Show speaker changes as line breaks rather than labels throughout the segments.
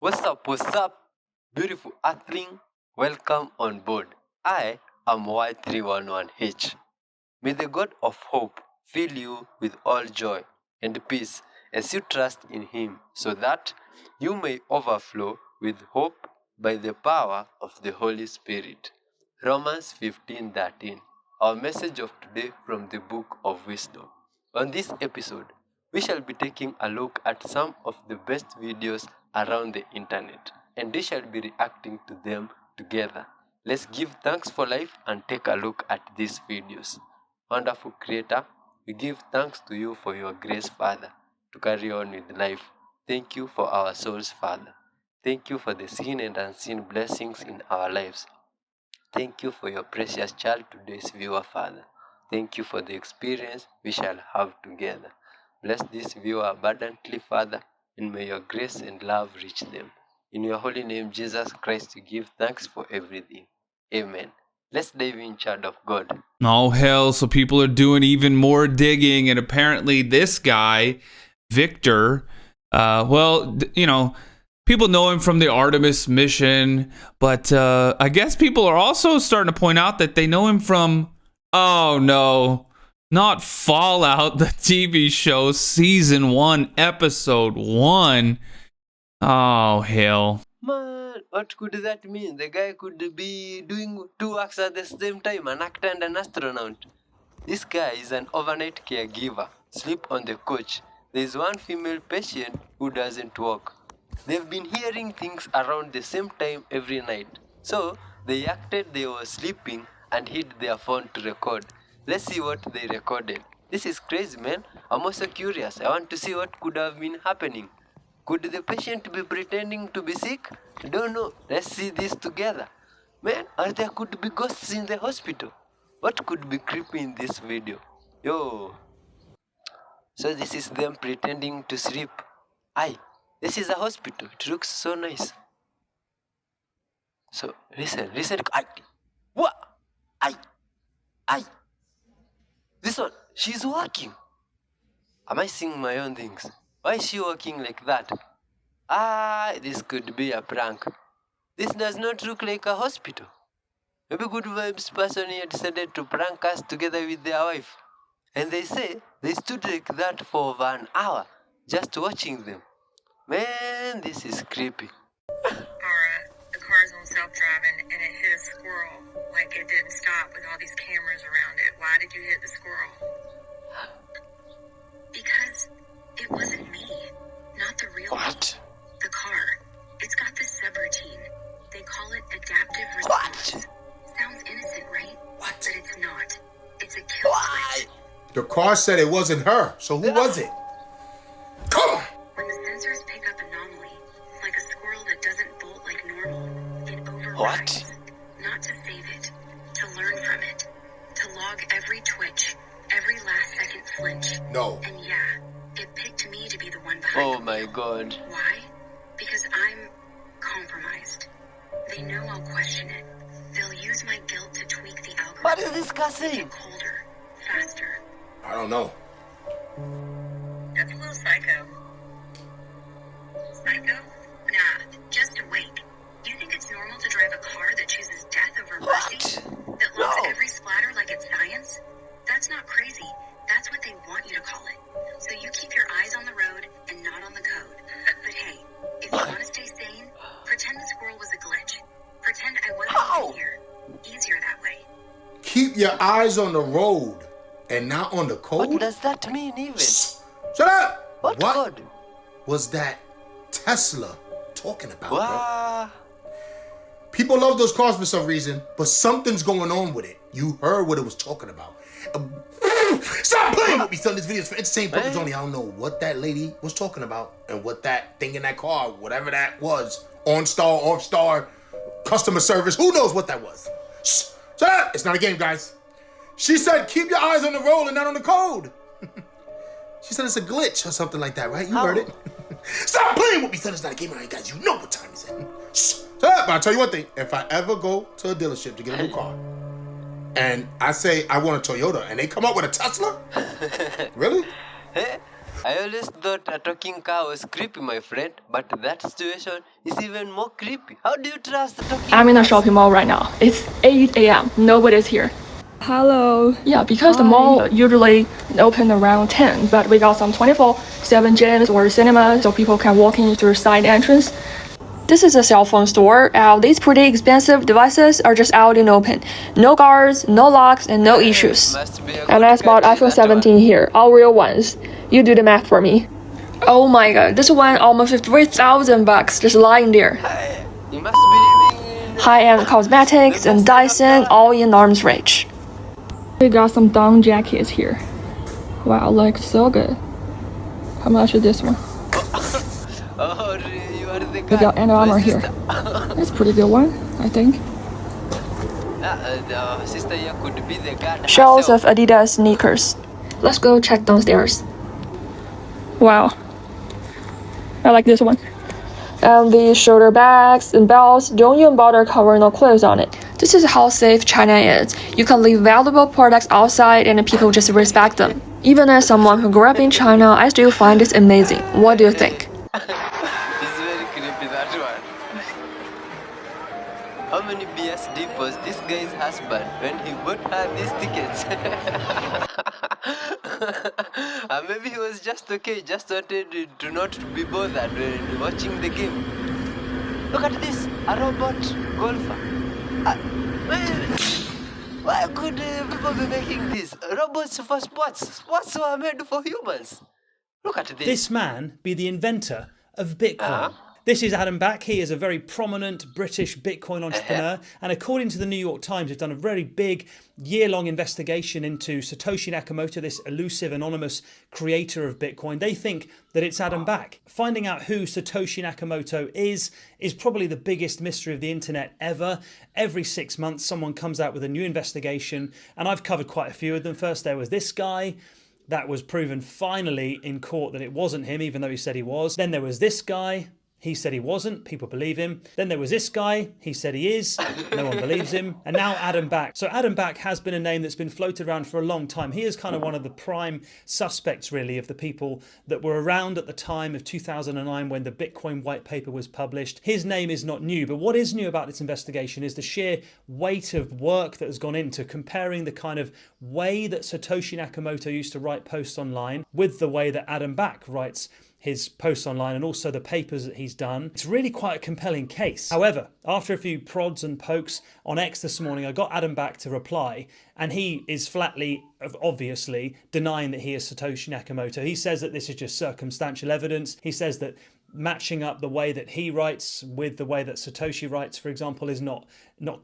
What's up, beautiful earthling? Welcome on board. I am Y311H. May the God of hope fill you with all joy and peace as you trust in Him, so that you may overflow with hope by the power of the Holy Spirit. Romans 15:13. Our message of today from the book of wisdom. On this episode, we shall be taking a look at some of the best videos around the internet, and we shall be reacting to them together. Let's give thanks for life and take a look at these videos. Wonderful Creator, we give thanks to you for your grace, Father, to carry on with life. Thank you for our souls, Father. Thank you for the seen and unseen blessings in our lives. Thank you for your precious child, today's viewer, Father. Thank you for the experience we shall have together. Bless this viewer abundantly, Father, and may your grace and love reach them. In your holy name, Jesus Christ, we give thanks for everything. Amen. Let's dive in, child of God.
Oh, hell. So people are doing even more digging. And apparently this guy, Victor, people know him from the Artemis mission. But I guess people are also starting to point out that they know him from, oh, no, not Fallout, the TV show, Season 1, Episode 1. Oh, hell.
Man, what could that mean? The guy could be doing two works at the same time, an actor and an astronaut. This guy is an overnight caregiver. Sleep on the couch. There is one female patient who doesn't walk. They've been hearing things around the same time every night. So they acted they were sleeping and hid their phone to record. Let's see what they recorded. This is crazy, man. I'm also curious. I want to see what could have been happening. Could the patient be pretending to be sick? I don't know. Let's see this together. Man, or there could be ghosts in the hospital. What could be creepy in this video? Yo. So this is them pretending to sleep. Aye, this is a hospital. It looks so nice. So listen. Aye. What? Aye. This one, she's walking. Am I seeing my own things? Why is she walking like that? This could be a prank. This does not look like a hospital. Maybe Good Vibes person here decided to prank us together with their wife. And they say they stood like that for over an hour, just watching them. Man, this is creepy.
Alright, the car's on self-driving and it hit a squirrel. Like it didn't stop with all these cameras around it. Why did you hit the squirrel? Because it wasn't me, not the real
What?
me. The car. It's got this subroutine. They call it adaptive response.
What?
Sounds innocent, right?
What?
But it's not. It's a kill
Why?
switch.
The car said it wasn't her, so who was it? Come on!
When the sensors pick up anomaly, like a squirrel that doesn't bolt like normal, it overrides.
What?
Not to save it, to learn from it, to log every twitch, every last second flinch.
No.
And yeah, it picked me to be the one behind
Oh
the
my
wheel.
god.
Why? Because I'm compromised. They know I'll question it. They'll use my guilt to tweak the algorithm.
What is this guy
Make
saying?
it colder, faster.
I don't know.
That's a little psycho. Psycho? Nah, just awake. You think it's normal to drive a car that chooses death over mercy?
What?
That loves
No.
every splatter like it's science? That's not crazy. That's what they want you to call it. So you keep your eyes on the road and not on the code. But hey, if you want to stay sane, pretend the squirrel was a glitch. Pretend I wasn't
How?
even here. Easier that way.
Keep your eyes on the road and not on the code?
What does that mean even?
Shut up!
What code?
was that Tesla talking about, bro?
Wow.
People love those cars for some reason, but something's going on with it. You heard what it was talking about. Stop playing with me, son. This video is for entertainment purposes only. I don't know what that lady was talking about and what that thing in that car, whatever that was, OnStar, off-star, customer service, who knows what that was. Shh, shut up. It's not a game, guys. She said, keep your eyes on the road and not on the code. She said it's a glitch or something like that, right? You heard it. Stop playing with me, son. It's not a game, all right, guys. You know what time it's at. Shh, shut up. But I'll tell you one thing. If I ever go to a dealership to get a new car, and I say I want a Toyota, and they come up with a Tesla? Really?
I always thought a talking car was creepy, my friend, but that situation is even more creepy. How do you trust the talking
I'm in a
cars?
shopping mall right now. It's 8 a.m. Nobody's here.
Hello.
Yeah, because the mall usually open around 10, but we got some 24/7 gyms or cinemas so people can walk in through side entrance. This is a cell phone store. These pretty expensive devices are just out in open. No guards, no locks, and no issues.
Must be a
And
good
I bought
country,
iPhone
that one.
17 here, all real ones. You do the math for me. Oh my god, this one almost $3,000 just lying there.
Hey, you must be living in...
High-end cosmetics and Dyson all in arm's reach. We got some down jackets here. Wow, looks so good. How much is this one?
Oh, you are the guy.
We got Under Armour
My
here.
sister.
That's a pretty good one, I think.
Sister here could be the god
Shells
herself.
of Adidas sneakers. Let's go check downstairs. Wow. I like this one. And these shoulder bags and belts, don't even bother covering no clothes on it. This is how safe China is. You can leave valuable products outside and people just respect them. Even as someone who grew up in China, I still find this amazing. What do you think?
It's very creepy, that one. How many BSD was this guy's husband when he bought her these tickets? Maybe he was just okay, just wanted to not be bothered when watching the game. Look at this, a robot golfer. Man, why could people be making this? Robots for sports. Sports were made for humans. Look at this.
This man be the inventor of Bitcoin. This is Adam Back. He is a very prominent British Bitcoin entrepreneur. And according to the New York Times, they've done a very big year-long investigation into Satoshi Nakamoto, this elusive, anonymous creator of Bitcoin. They think that it's Adam Back. Finding out who Satoshi Nakamoto is probably the biggest mystery of the internet ever. Every 6 months, someone comes out with a new investigation. And I've covered quite a few of them. First, there was this guy. That was proven finally in court that it wasn't him, even though he said he was. Then there was this guy. He said he wasn't. People believe him. Then there was this guy. He said he is. No one believes him. And now Adam Back. So Adam Back has been a name that's been floated around for a long time. He is kind of one of the prime suspects, really, of the people that were around at the time of 2009 when the Bitcoin white paper was published. His name is not new. But what is new about this investigation is the sheer weight of work that has gone into comparing the kind of way that Satoshi Nakamoto used to write posts online with the way that Adam Back writes his posts online and also the papers that he's done. It's really quite a compelling case. However, after a few prods and pokes on X this morning, I got Adam Back to reply, and he is flatly, obviously, denying that he is Satoshi Nakamoto. He says that this is just circumstantial evidence. He says that matching up the way that he writes with the way that Satoshi writes, for example, is not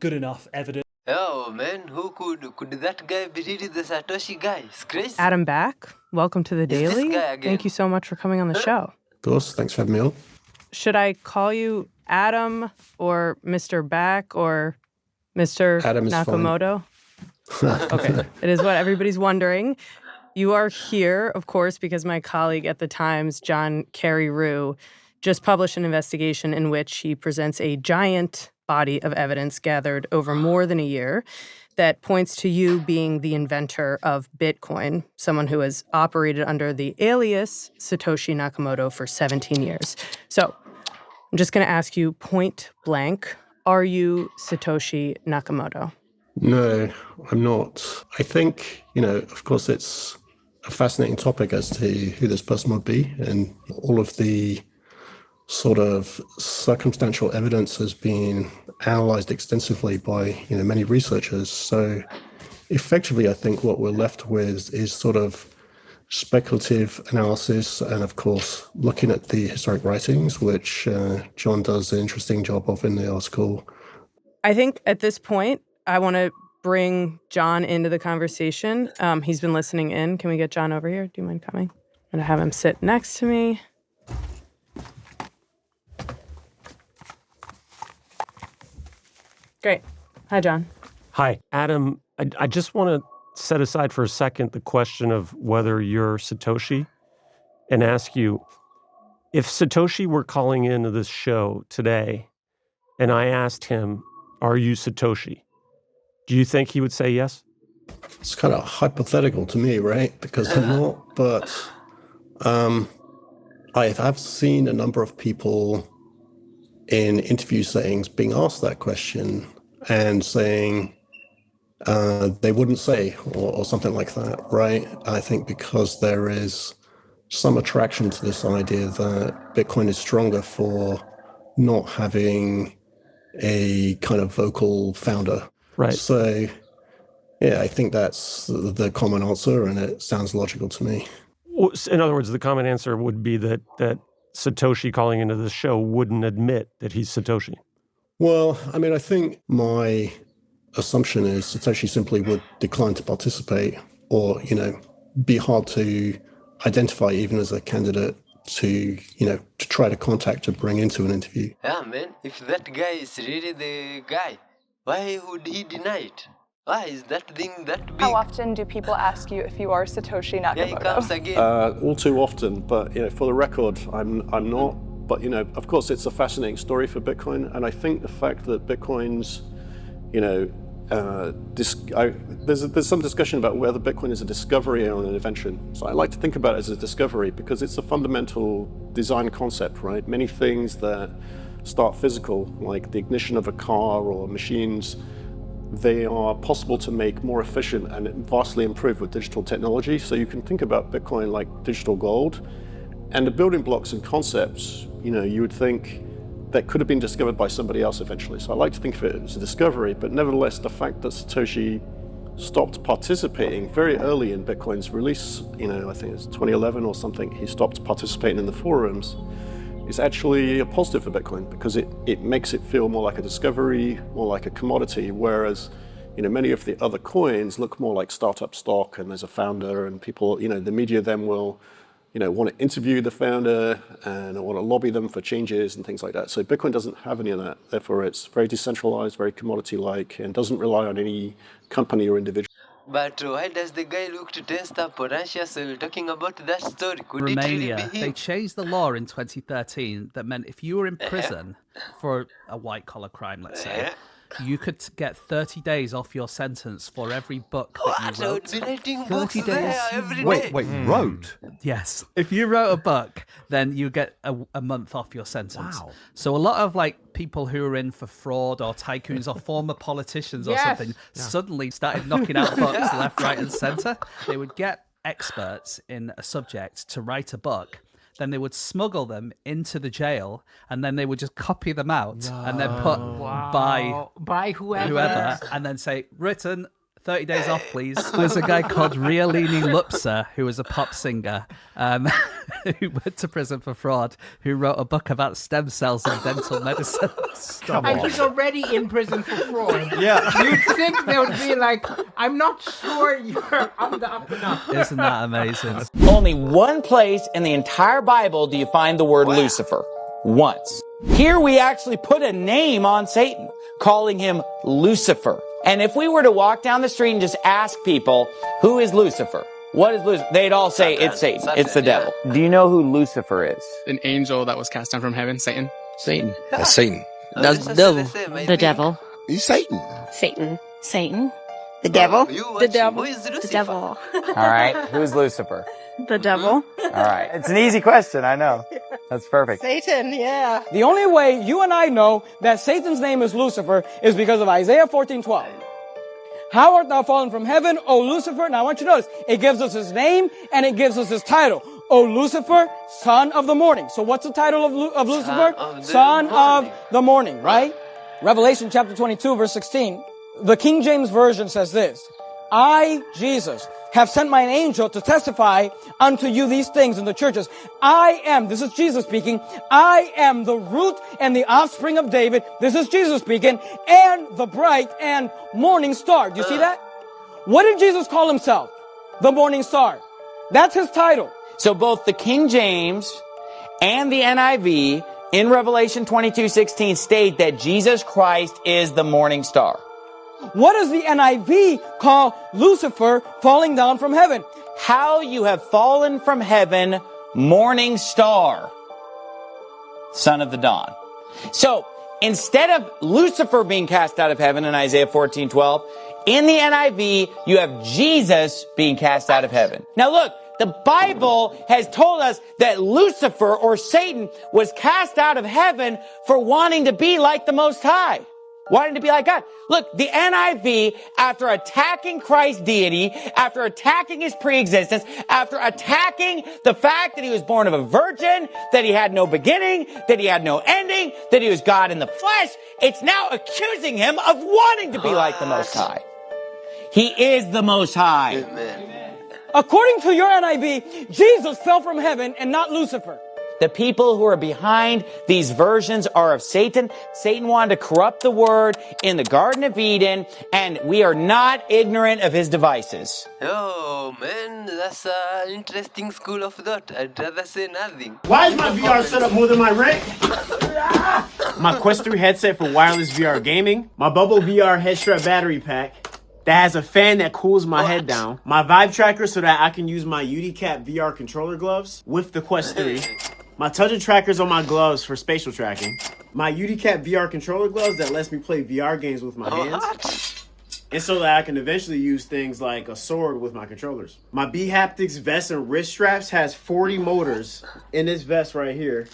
good enough evidence.
Oh man, who could that guy be really the Satoshi guy? It's crazy.
Adam Back, welcome to the
this
Daily.
guy again?
Thank you so much for coming on the show.
Of course, thanks for having me on.
Should I call you Adam or Mr. Back or Mr.
Adam is
Nakamoto? Okay, it is what everybody's wondering. You are here, of course, because my colleague at the Times, John Carey-Rue, just published an investigation in which he presents a giant body of evidence gathered over more than a year that points to you being the inventor of Bitcoin, someone who has operated under the alias Satoshi Nakamoto for 17 years. So I'm just going to ask you point blank, are you Satoshi Nakamoto?
No, I'm not. I think, of course, it's a fascinating topic as to who this person would be, and all of the sort of circumstantial evidence has been analyzed extensively by many researchers. So effectively, I think what we're left with is sort of speculative analysis and, of course, looking at the historic writings, which John does an interesting job of in the article.
I think at this point, I want to bring John into the conversation. He's been listening in. Can we get John over here? Do you mind coming? I'm going to have him sit next to me. Great. Hi, John.
Hi, Adam. I just want to set aside for a second the question of whether you're Satoshi and ask you, if Satoshi were calling into this show today and I asked him, are you Satoshi? Do you think he would say yes?
It's kind of hypothetical to me, right? Because I'm not, but I have seen a number of people in interview settings being asked that question and saying they wouldn't say or something like that, right? I think because there is some attraction to this idea that Bitcoin is stronger for not having a kind of vocal founder.
Right.
So, yeah, I think that's the common answer, and it sounds logical to me.
In other words, the common answer would be that Satoshi calling into the show wouldn't admit that he's Satoshi.
Well, I mean, I think my assumption is Satoshi simply would decline to participate or, be hard to identify even as a candidate to try to contact to bring into an interview.
Yeah, man, if that guy is really the guy, why would he deny it? Why is that thing that big?
How often do people ask you if you are Satoshi Nakamoto?
Yeah, he comes again.
All too often, but for the record, I'm not. But of course, it's a fascinating story for Bitcoin, and I think the fact that Bitcoin's, there's some discussion about whether Bitcoin is a discovery or an invention. So I like to think about it as a discovery because it's a fundamental design concept, right? Many things that start physical, like the ignition of a car or machines, they are possible to make more efficient and vastly improved with digital technology. So you can think about Bitcoin like digital gold, and the building blocks and concepts, you would think that could have been discovered by somebody else eventually. So I like to think of it as a discovery, but nevertheless, the fact that Satoshi stopped participating very early in Bitcoin's release, I think it's 2011 or something, he stopped participating in the forums, is actually a positive for Bitcoin because it makes it feel more like a discovery, more like a commodity, whereas many of the other coins look more like startup stock and there's a founder and people, the media then will want to interview the founder and want to lobby them for changes and things like that. So Bitcoin doesn't have any of that. Therefore, it's very decentralized, very commodity-like, and doesn't rely on any company or individual.
But why does the guy look tensed up or anxious talking about that story? Could
Romania,
it really be him?
they changed the law in 2013 that meant if you were in prison for a white-collar crime, let's say, you could get 30 days off your sentence for every book that you
I
wrote.
would be writing
30
books
days.
there every day.
Wait, wrote?
Yes. If you wrote a book, then you get a month off your sentence.
Wow.
So a lot of people who are in for fraud or tycoons or former politicians or something suddenly started knocking out books left, right, and center. They would get experts in a subject to write a book. Then they would smuggle them into the jail, and then they would just copy them out and then put by whoever, and then say, written, 30 days off, please. There's a guy called Rialini Lupsa, who was a pop singer, who went to prison for fraud, who wrote a book about stem cells and dental medicine.
And he's already in prison for fraud.
Yeah.
You'd think they would be like, I'm not sure you're on the up and up.
Isn't that amazing?
Only one place in the entire Bible do you find the word Lucifer. Once. Here we actually put a name on Satan, calling him Lucifer. And if we were to walk down the street and just ask people, who is Lucifer? What is Lucifer? They'd all say it's Satan. It's the devil. Do you know who Lucifer is?
An angel that was cast down from heaven, Satan.
Satan.
That's Satan.
That's the devil.
The devil.
He's Satan.
Satan. Satan. The devil.
The devil. Who is
The devil.
All right. Who's Lucifer?
The devil.
All right. It's an easy question. I know. That's perfect.
Satan, yeah.
The only way you and I know that Satan's name is Lucifer is because of Isaiah 14:12. How art thou fallen from heaven, O Lucifer? Now I want you to notice, it gives us his name and it gives us his title. O Lucifer, son of the morning. So what's the title of Lucifer? Son of the morning, right? Revelation chapter 22, verse 16. The King James Version says this, I, Jesus, have sent mine angel to testify unto you these things in the churches. I am, this is Jesus speaking, I am the root and the offspring of David, this is Jesus speaking, and the bright and morning star. Do you see that? What did Jesus call himself? The morning star. That's his title.
So both the King James and the NIV in Revelation 22:16 state that Jesus Christ is the morning star.
What does the NIV call Lucifer falling down from heaven?
How you have fallen from heaven, morning star, son of the dawn. So instead of Lucifer being cast out of heaven in Isaiah 14:12, in the NIV, you have Jesus being cast out of heaven. Now look, The Bible has told us that Lucifer, or Satan, was cast out of heaven for wanting to be like the Most High. Wanting to be like God. Look, the NIV, after attacking Christ's deity, after attacking his preexistence, after attacking the fact that he was born of a virgin, that he had no beginning, that he had no ending, that he was God in the flesh, it's now accusing him of wanting to be like the Most High. He is the Most High.
Amen.
According to your NIV, Jesus fell from heaven and not Lucifer.
The people who are behind these versions are of Satan. Satan wanted to corrupt the word in the Garden of Eden, and we are not ignorant of his devices.
Oh man, that's an interesting school of thought. I'd rather say nothing.
Why is my VR setup more than my rent? My Quest 3 headset for wireless VR gaming. My Bubble VR head strap battery pack that has a fan that cools my head down. My Vibe tracker so that I can use my UDCap VR controller gloves with the Quest 3. My touch trackers on my gloves for spatial tracking. My UDCap VR controller gloves that lets me play VR games with my hands. And so that I can eventually use things like a sword with my controllers. My B-Haptics vest and wrist straps has 40 motors in this vest right here.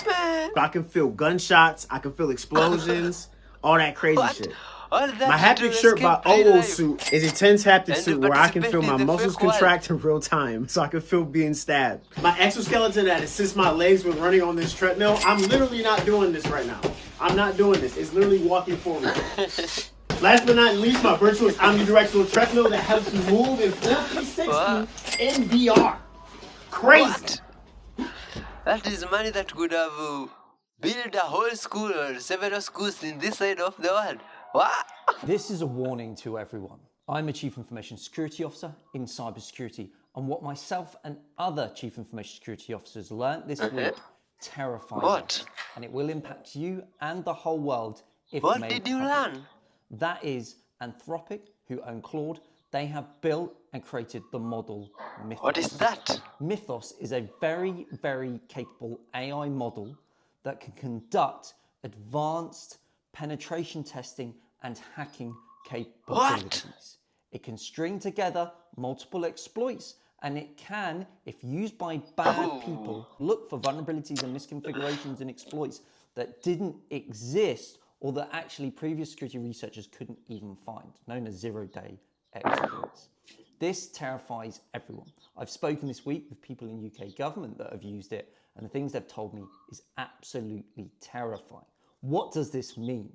I can feel gunshots, I can feel explosions, all that crazy shit. My haptic shirt by OO Suit is a tense haptic suit where I can feel my muscles contract in real time so I can feel being stabbed. My exoskeleton that assists my legs with running on this treadmill, I'm literally not doing this right now. I'm not doing this. It's literally walking forward. Last but not least, my virtuous omnidirectional treadmill that helps me move in 360 in VR. Crazy.
That is money that could have built a whole school or several schools in this side of the world. What?
This is a warning to everyone. I'm a Chief Information Security Officer in cybersecurity, and what myself and other Chief Information Security Officers learned this week terrifies us, and it will impact you and the whole world if
What
made
did you
public.
learn?
That is Anthropic, who own Claude. They have built and created the model Mythos.
What is that?
Mythos is a very, very capable AI model that can conduct advanced penetration testing and hacking capabilities. It can string together multiple exploits, and it can, if used by bad people, look for vulnerabilities and misconfigurations and exploits that didn't exist or that actually previous security researchers couldn't even find, known as zero-day exploits. This terrifies everyone. I've spoken this week with people in UK government that have used it, and the things they've told me is absolutely terrifying. What does this mean?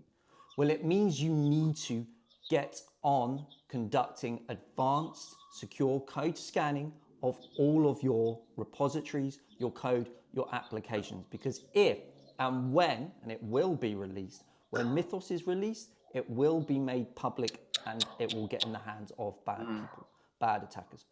Well, it means you need to get on conducting advanced secure code scanning of all of your repositories, your code, your applications. Because if and when, and it will be released, when Mythos is released, it will be made public and it will get in the hands of bad people, bad attackers.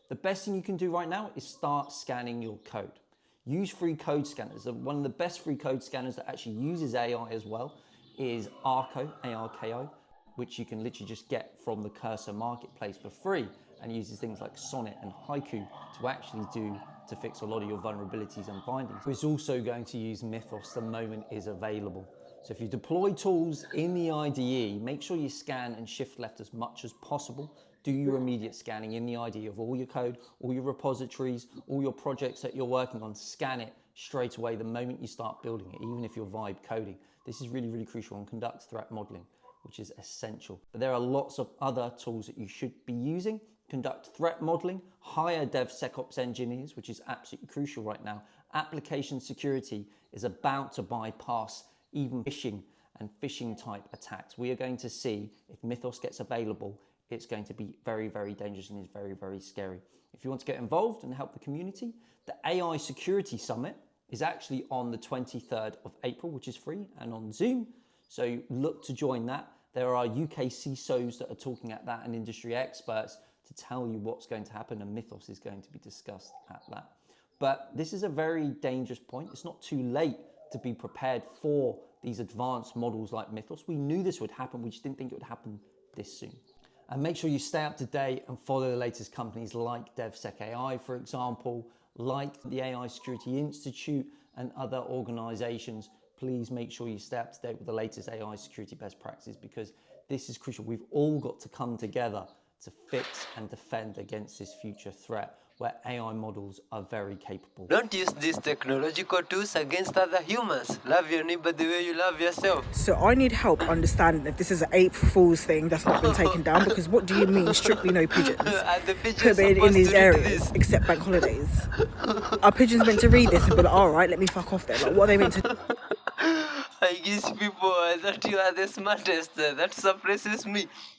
The best thing you can do right now is start scanning your code. Use free code scanners. One of the best free code scanners that actually uses AI as well is Arco, ARKO, which you can literally just get from the Cursor marketplace for free, and uses things like Sonnet and Haiku to actually to fix a lot of your vulnerabilities and findings. It's also going to use Mythos the moment is available. So if you deploy tools in the IDE, make sure you scan and shift left as much as possible. Do your immediate scanning in the IDE of all your code, all your repositories, all your projects that you're working on. Scan it straight away the moment you start building it, even if you're vibe coding. This is really, really crucial, and conduct threat modeling, which is essential. But there are lots of other tools that you should be using. Conduct threat modeling, hire DevSecOps engineers, which is absolutely crucial right now. Application security is about to bypass even phishing and phishing type attacks. We are going to see, if Mythos gets available, it's going to be very, very dangerous and is very, very scary. If you want to get involved and help the community, the AI Security Summit is actually on the 23rd of April, which is free and on Zoom. So look to join that. There are UK CISOs that are talking at that and industry experts to tell you what's going to happen, and Mythos is going to be discussed at that. But this is a very dangerous point. It's not too late to be prepared for these advanced models like Mythos. We knew this would happen, we just didn't think it would happen this soon. And make sure you stay up to date and follow the latest companies like DevSec AI, for example, like the AI Security Institute and other organizations. Please make sure you stay up to date with the latest AI security best practices, because this is crucial. We've all got to come together to fix and defend against this future threat. where AI models are very capable.
Don't use these technological tools against other humans. Love your neighbor the way you love yourself.
So I need help understanding if this is an April Fool's thing that's not been taken down, because what do you mean strictly no pigeons?
The pigeons
Put it in these
supposed to read
areas,
this.
except bank holidays. Are pigeons meant to read this and be like, all right, let me fuck off then? Like, what are they meant to?
I guess people, I thought you are the smartest. That surprises me.